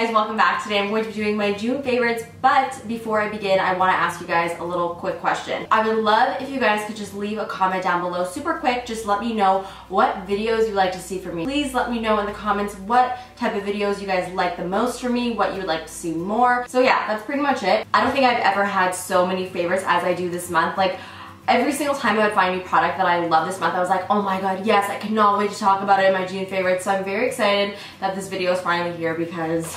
guys, welcome back. Today I'm going to be doing my June favorites, but before I begin, I want to ask you guys a little quick question. I would love if you guys could just leave a comment down below, super quick, just let me know what videos you'd like to see from me. Please let me know in the comments what type of videos you guys like the most from me, what you would like to see more. So yeah, that's pretty much it. I don't think I've ever had so many favorites as I do this month. Like, every single time I would find a new product that I love this month, I was like, oh my god, yes, I cannot wait to talk about it in my June favorites. So I'm very excited that this video is finally here because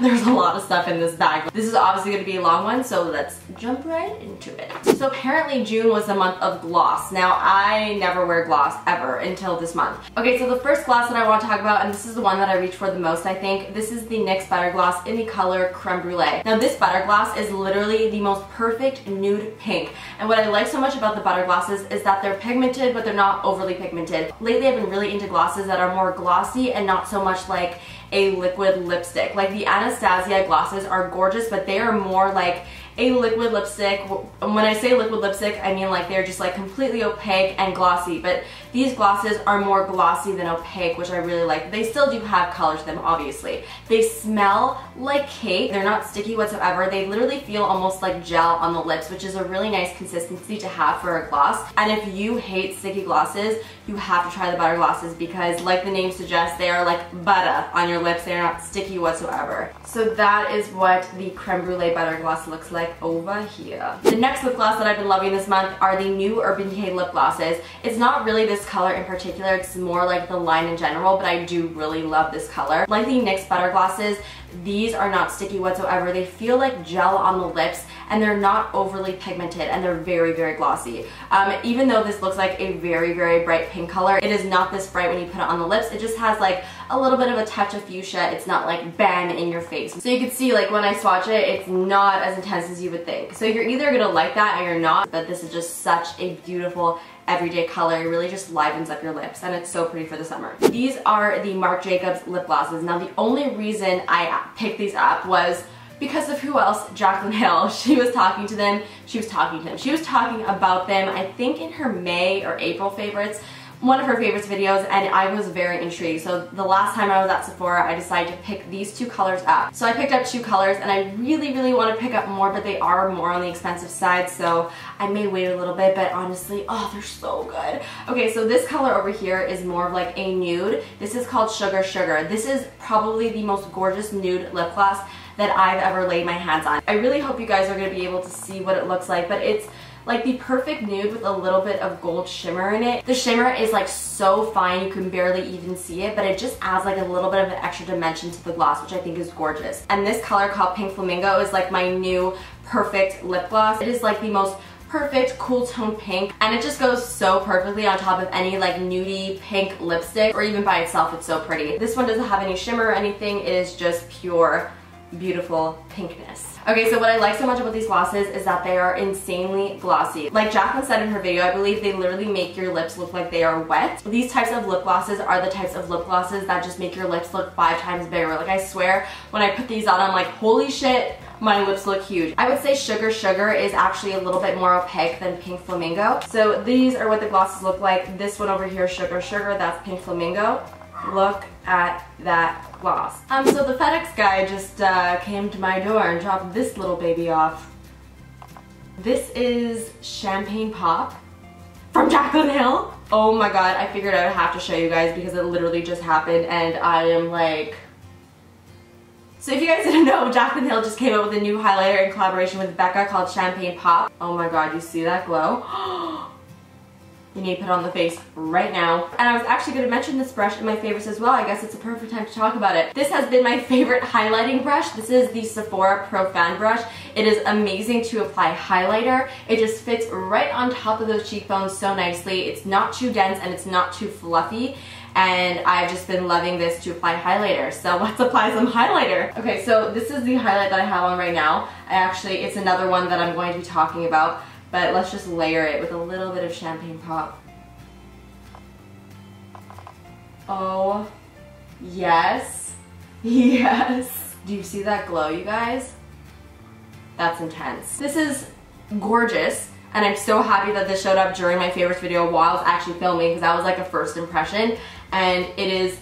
there's a lot of stuff in this bag. This is obviously going to be a long one, so let's jump right into it. So apparently June was the month of gloss. Now, I never wear gloss ever until this month. Okay, so the first gloss that I want to talk about, and this is the one that I reach for the most, I think, this is the NYX Butter Gloss in the color Creme Brulee. Now, this butter gloss is literally the most perfect nude pink. And what I like so much about the butter glosses is that they're pigmented, but they're not overly pigmented. Lately, I've been really into glosses that are more glossy and not so much like a liquid lipstick. Like the Anastasia glosses are gorgeous, but they are more like a liquid lipstick. When I say liquid lipstick, I mean like they're just like completely opaque and glossy, but these glosses are more glossy than opaque, which I really like. They still do have color to them, obviously. They smell like cake. They're not sticky whatsoever. They literally feel almost like gel on the lips, which is a really nice consistency to have for a gloss. And if you hate sticky glosses, you have to try the butter glosses because, like the name suggests, they are like butter on your lips. They're not sticky whatsoever. So that is what the Creme Brulee butter gloss looks like over here. The next lip gloss that I've been loving this month are the new Urban Decay lip glosses. It's not really this color in particular, it's more like the line in general, but I do really love this color. Like the NYX butter glosses, these are not sticky whatsoever. They feel like gel on the lips and they're not overly pigmented and they're very, very glossy. Even though this looks like a very, very bright pink color, it is not this bright when you put it on the lips. It just has like a little bit of a touch of fuchsia. It's not like bam in your face. So you can see like when I swatch it, it's not as intense as you would think. So you're either gonna like that or you're not, but this is just such a beautiful everyday color. It really just livens up your lips and it's so pretty for the summer. These are the Marc Jacobs lip glosses. Now the only reason I picked these up was because of who else? Jaclyn Hill. She was talking to them. She was talking to him. She was talking about them, I think in her May or April favorites, one of her favorites videos, and I was very intrigued. So the last time I was at Sephora, I decided to pick these two colors up. So I picked up two colors and I really, really want to pick up more, but they are more on the expensive side, so I may wait a little bit, but honestly, oh, they're so good. Okay, so this color over here is more of like a nude. This is called Sugar Sugar. This is probably the most gorgeous nude lip gloss that I've ever laid my hands on. I really hope you guys are going to be able to see what it looks like, but it's like the perfect nude with a little bit of gold shimmer in it. The shimmer is like so fine you can barely even see it, but it just adds like a little bit of an extra dimension to the gloss, which I think is gorgeous. And this color called Pink Flamingo is like my new perfect lip gloss. It is like the most perfect cool tone pink, and it just goes so perfectly on top of any like nudie pink lipstick, or even by itself. It's so pretty. This one doesn't have any shimmer or anything. It is just pure beautiful pinkness. Okay, so what I like so much about these glosses is that they are insanely glossy. Like Jaclyn said in her video, I believe they literally make your lips look like they are wet. These types of lip glosses are the types of lip glosses that just make your lips look 5 times bigger. Like I swear, when I put these on, I'm like, holy shit, my lips look huge. I would say Sugar Sugar is actually a little bit more opaque than Pink Flamingo. So these are what the glosses look like. This one over here, Sugar Sugar, that's Pink Flamingo. Look at that gloss. So the FedEx guy just came to my door and dropped this little baby off. This is Champagne Pop from Jaclyn Hill. Oh my god, I figured I would have to show you guys because it literally just happened and I am like... So if you guys didn't know, Jaclyn Hill just came out with a new highlighter in collaboration with Becca called Champagne Pop. Oh my god, you see that glow? You need to put it on the face right now. And I was actually going to mention this brush in my favorites as well. I guess it's a perfect time to talk about it. This has been my favorite highlighting brush. This is the Sephora Pro Fan Brush. It is amazing to apply highlighter. It just fits right on top of those cheekbones so nicely. It's not too dense and it's not too fluffy. And I've just been loving this to apply highlighter. So let's apply some highlighter. Okay, so this is the highlight that I have on right now. It's another one that I'm going to be talking about. But let's just layer it with a little bit of Champagne Pop. Oh, yes, yes. Do you see that glow, you guys? That's intense. This is gorgeous, and I'm so happy that this showed up during my favorites video while I was actually filming because that was like a first impression, and it is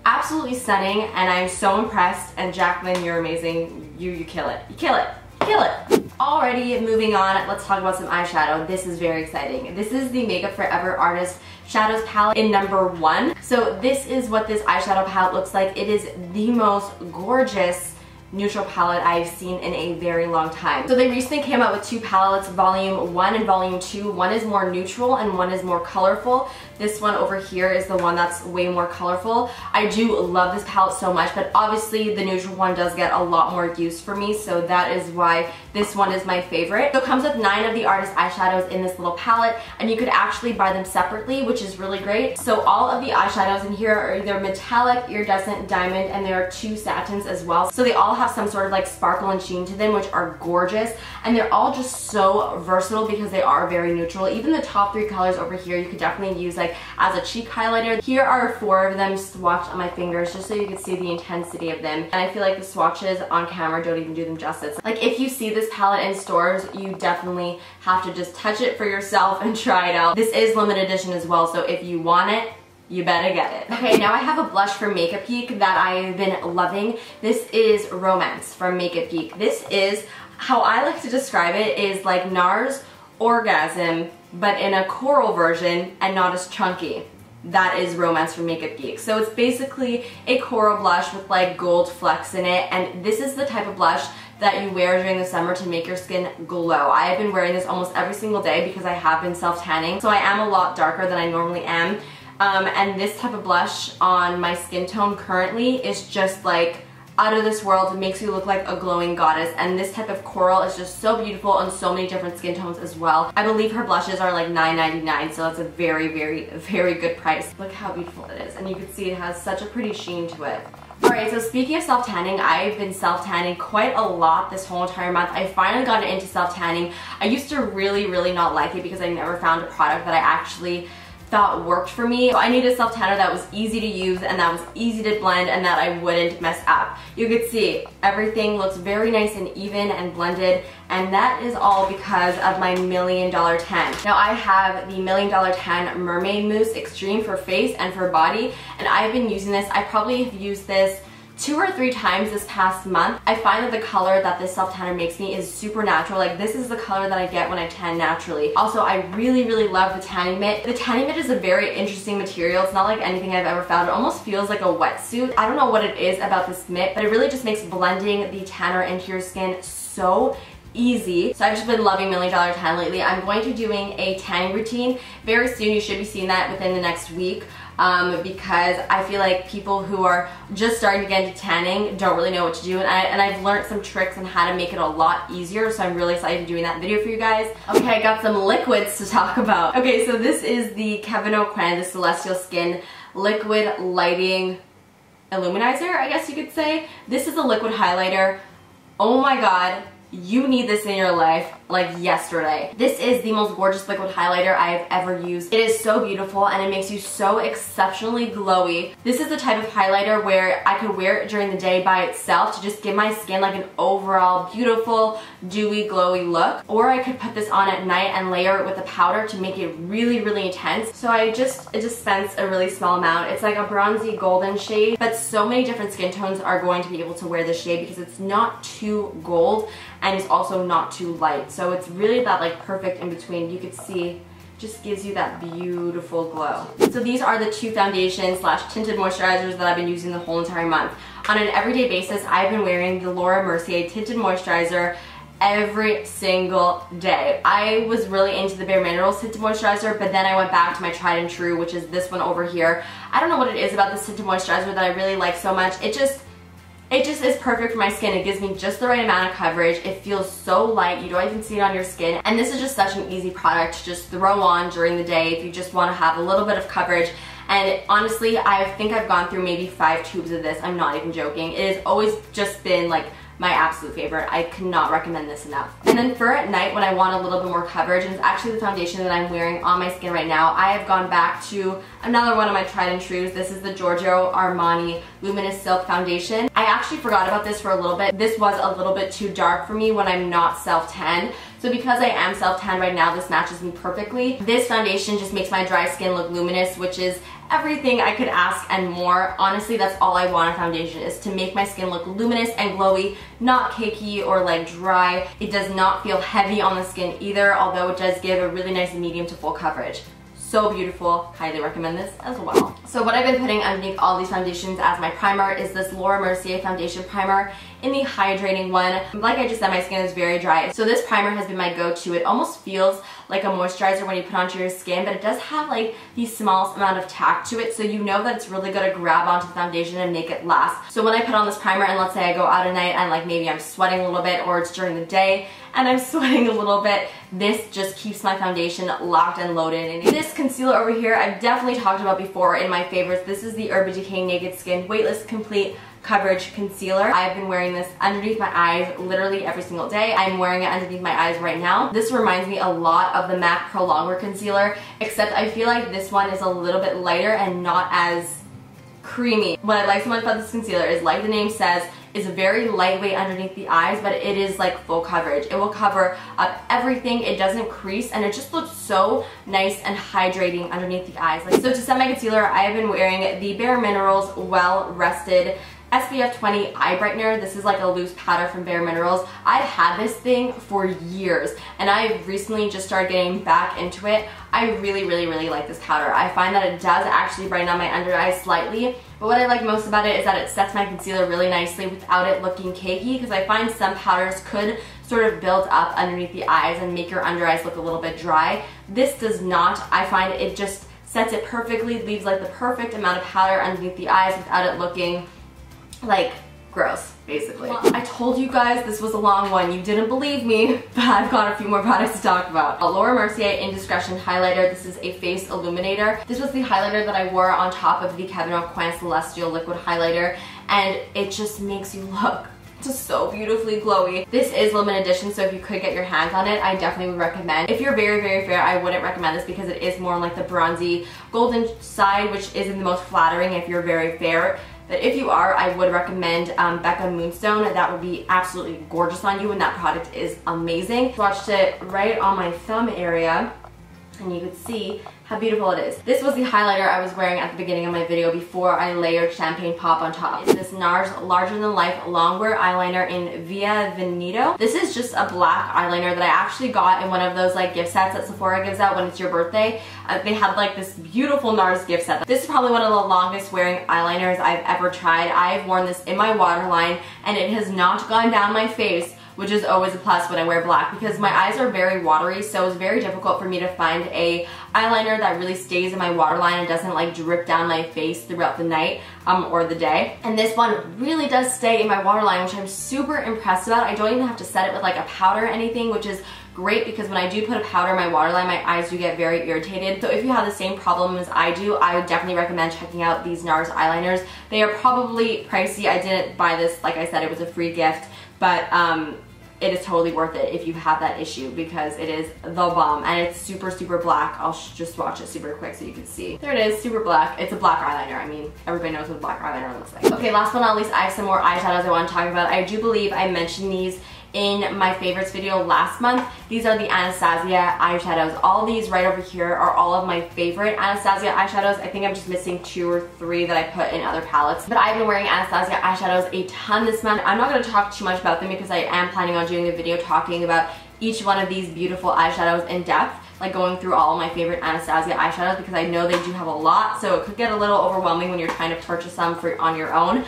absolutely stunning, and I'm so impressed. And Jacqueline, you're amazing. You kill it. You kill it. Kill it. Alrighty, moving on, let's talk about some eyeshadow. This is very exciting. This is the Makeup Forever Artist Shadows palette in number 1. So this is what this eyeshadow palette looks like. It is the most gorgeous neutral palette I've seen in a very long time. So they recently came out with 2 palettes, volume 1 and volume 2. One is more neutral and one is more colorful. This one over here is the one that's way more colorful. I do love this palette so much, but obviously the neutral one does get a lot more use for me, so that is why this one is my favorite. So it comes with 9 of the artist eyeshadows in this little palette, and you could actually buy them separately, which is really great. So all of the eyeshadows in here are either metallic, iridescent, diamond, and there are 2 satins as well. So they all have some sort of like sparkle and sheen to them, which are gorgeous, and they're all just so versatile because they are very neutral. Even the top 3 colors over here you could definitely use like as a cheek highlighter. Here are 4 of them swatched on my fingers just so you can see the intensity of them, and I feel like the swatches on camera don't even do them justice. Like if you see this palette in stores, you definitely have to just touch it for yourself and try it out. This is limited edition as well, so if you want it, you better get it. Okay, now I have a blush from Makeup Geek that I've been loving. This is Romance from Makeup Geek. This is, how I like to describe it, is like NARS Orgasm, but in a coral version and not as chunky. That is Romance from Makeup Geek. So it's basically a coral blush with like gold flecks in it, and this is the type of blush that you wear during the summer to make your skin glow. I have been wearing this almost every single day because I have been self-tanning, so I am a lot darker than I normally am. And this type of blush on my skin tone currently is just like out of this world. It makes you look like a glowing goddess, and this type of coral is just so beautiful on so many different skin tones as well. I believe her blushes are like $9.99, so that's a very, very, very good price. Look how beautiful it is, and you can see it has such a pretty sheen to it. Alright, so speaking of self-tanning, I've been self-tanning quite a lot this whole entire month. I finally got into self-tanning. I used to really, really not like it because I never found a product that I actually thought worked for me. So I needed a self-tanner that was easy to use and that was easy to blend and that I wouldn't mess up. You could see everything looks very nice and even and blended, and that is all because of my $1 Million Tan. Now I have the $1 Million Tan Mermaid Mousse Extreme for face and for body, and I've been using this. I probably have used this 2 or 3 times this past month. I find that the color that this self-tanner makes me is super natural. Like this is the color that I get when I tan naturally. Also, I really, really love the tanning mitt. The tanning mitt is a very interesting material. It's not like anything I've ever found. It almost feels like a wetsuit. I don't know what it is about this mitt, but it really just makes blending the tanner into your skin so easy. So I've just been loving $1 Million Tan lately. I'm going to be doing a tanning routine very soon. You should be seeing that within the next week. Because I feel like people who are just starting to get into tanning don't really know what to do, and I've learned some tricks on how to make it a lot easier, so I'm really excited to doing that video for you guys. Okay, I got some liquids to talk about. Okay, so this is the Kevyn Aucoin, the Celestial Skin Liquid Lighting Illuminizer, I guess you could say. This is a liquid highlighter. Oh my god, you need this in your life like yesterday. This is the most gorgeous liquid highlighter I've ever used. It is so beautiful and it makes you so exceptionally glowy. This is the type of highlighter where I could wear it during the day by itself to just give my skin like an overall beautiful, dewy, glowy look. Or I could put this on at night and layer it with a powder to make it really, really intense. So I just dispense a really small amount. It's like a bronzy golden shade, but so many different skin tones are going to be able to wear this shade because it's not too gold and it's also not too light. So it's really that like perfect in between. You could see, just gives you that beautiful glow. So these are the 2 foundations / tinted moisturizers that I've been using the whole entire month. On an everyday basis, I've been wearing the Laura Mercier Tinted Moisturizer every single day. I was really into the Bare Minerals Tinted Moisturizer, but then I went back to my tried and true, which is this one over here. I don't know what it is about this tinted moisturizer that I really like so much. It just is perfect for my skin. It gives me just the right amount of coverage. It feels so light. You don't even see it on your skin. And this is just such an easy product to just throw on during the day if you just want to have a little bit of coverage. And honestly, I think I've gone through maybe 5 tubes of this. I'm not even joking. It has always just been like my absolute favorite. I cannot recommend this enough. And then for at night when I want a little bit more coverage, and it's actually the foundation that I'm wearing on my skin right now, I have gone back to another one of my tried and trues. This is the Giorgio Armani Luminous Silk Foundation. I actually forgot about this for a little bit. This was a little bit too dark for me when I'm not self-tan. So because I am self-tan right now, this matches me perfectly. This foundation just makes my dry skin look luminous, which is everything I could ask and more. Honestly, that's all I want in foundation, is to make my skin look luminous and glowy, not cakey or like dry. It does not feel heavy on the skin either, although it does give a really nice medium to full coverage. So beautiful, highly recommend this as well. So what I've been putting underneath all these foundations as my primer is this Laura Mercier foundation primer in the hydrating one. Like I just said, my skin is very dry, so this primer has been my go-to. It almost feels like a moisturizer when you put onto your skin, but it does have like the smallest amount of tack to it, so you know that it's really gonna grab onto the foundation and make it last. So when I put on this primer, and let's say I go out at night and like maybe I'm sweating a little bit, or it's during the day and I'm sweating a little bit, this just keeps my foundation locked and loaded. And this concealer over here, I've definitely talked about before in my favorites. This is the Urban Decay Naked Skin Weightless Complete Coverage Concealer. I've been wearing this underneath my eyes literally every single day. I'm wearing it underneath my eyes right now. This reminds me a lot of the MAC Pro Longwear Concealer, except I feel like this one is a little bit lighter and not as creamy. What I like so much about this concealer is, like the name says, is very lightweight underneath the eyes, but it is like full coverage. It will cover up everything, it doesn't crease, and it just looks so nice and hydrating underneath the eyes. So to set my concealer, I have been wearing the Bare Minerals Well Rested SPF 20 Eye Brightener. This is like a loose powder from Bare Minerals. I've had this thing for years, and I've recently just started getting back into it. I really like this powder. I find that it does actually brighten up my under eyes slightly, but what I like most about it is that it sets my concealer really nicely without it looking cakey, because I find some powders could sort of build up underneath the eyes and make your under eyes look a little bit dry. This does not. I find it just sets it perfectly, leaves like the perfect amount of powder underneath the eyes without it looking like gross, basically. Well, I told you guys this was a long one. You didn't believe me, but I've got a few more products to talk about. A Laura Mercier Indiscretion Highlighter. This is a face illuminator. This was the highlighter that I wore on top of the Kevyn Aucoin Celestial Liquid Highlighter, and it just makes you look just so beautifully glowy. This is limited edition, so if you could get your hands on it, I definitely would recommend. If you're very fair, I wouldn't recommend this because it is more on like the bronzy golden side, which isn't the most flattering if you're very fair. But if you are, I would recommend Becca Moonstone. That would be absolutely gorgeous on you, and that product is amazing. Swatched it right on my thumb area, and you could see how beautiful it is. This was the highlighter I was wearing at the beginning of my video before I layered Champagne Pop on top. It's this NARS Larger Than Life Longwear Eyeliner in Via Veneto. This is just a black eyeliner that I actually got in one of those like gift sets that Sephora gives out when it's your birthday. They had like this beautiful NARS gift set. This is probably one of the longest wearing eyeliners I've ever tried. I've worn this in my waterline, and it has not gone down my face, which is always a plus when I wear black, because my eyes are very watery, so it's very difficult for me to find a eyeliner that really stays in my waterline and doesn't like drip down my face throughout the night or the day. And this one really does stay in my waterline, which I'm super impressed about. I don't even have to set it with like a powder or anything, which is great, because when I do put a powder in my waterline, my eyes do get very irritated. So if you have the same problem as I do, I would definitely recommend checking out these NARS eyeliners. They are probably pricey. I didn't buy this, like I said, it was a free gift, but it is totally worth it if you have that issue, because it is the bomb, and it's super black. I'll just swatch it super quick so you can see. There it is, super black. It's a black eyeliner. I mean, everybody knows what a black eyeliner looks like. Okay, last but not least, I have some more eyeshadows I want to talk about. I do believe I mentioned these in my favorites video last month. These are the Anastasia eyeshadows. All these right over here are all of my favorite Anastasia eyeshadows. I think I'm just missing 2 or 3 that I put in other palettes. But I've been wearing Anastasia eyeshadows a ton this month. I'm not going to talk too much about them because I am planning on doing a video talking about each one of these beautiful eyeshadows in depth, like going through all of my favorite Anastasia eyeshadows, because I know they do have a lot, so it could get a little overwhelming when you're trying to purchase them on your own.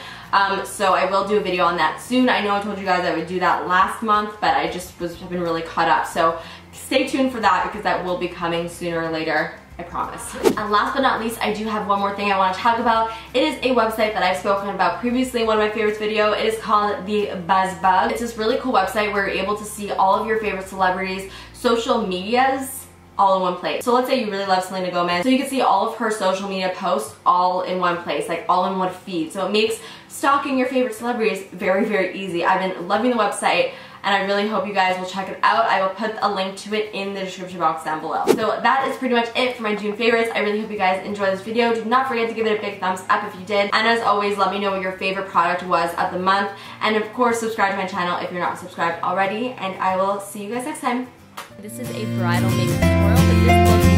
So I will do a video on that soon. I know I told you guys I would do that last month, but I just have been really caught up. So stay tuned for that, because that will be coming sooner or later, I promise. And last but not least, I do have one more thing I want to talk about. It is a website that I've spoken about previously in one of my favorites video. It is called the BuzzBug. It's this really cool website where you're able to see all of your favorite celebrities' social medias all in one place. So let's say you really love Selena Gomez, so you can see all of her social media posts all in one place, like all in one feed. So it makes stalking your favorite celebrities very easy. I've been loving the website, and I really hope you guys will check it out. I will put a link to it in the description box down below. So that is pretty much it for my June favorites. I really hope you guys enjoyed this video. Do not forget to give it a big thumbs up if you did. And as always, let me know what your favorite product was of the month. And of course, subscribe to my channel if you're not subscribed already. And I will see you guys next time. This is a bridal makeup tutorial, but this looks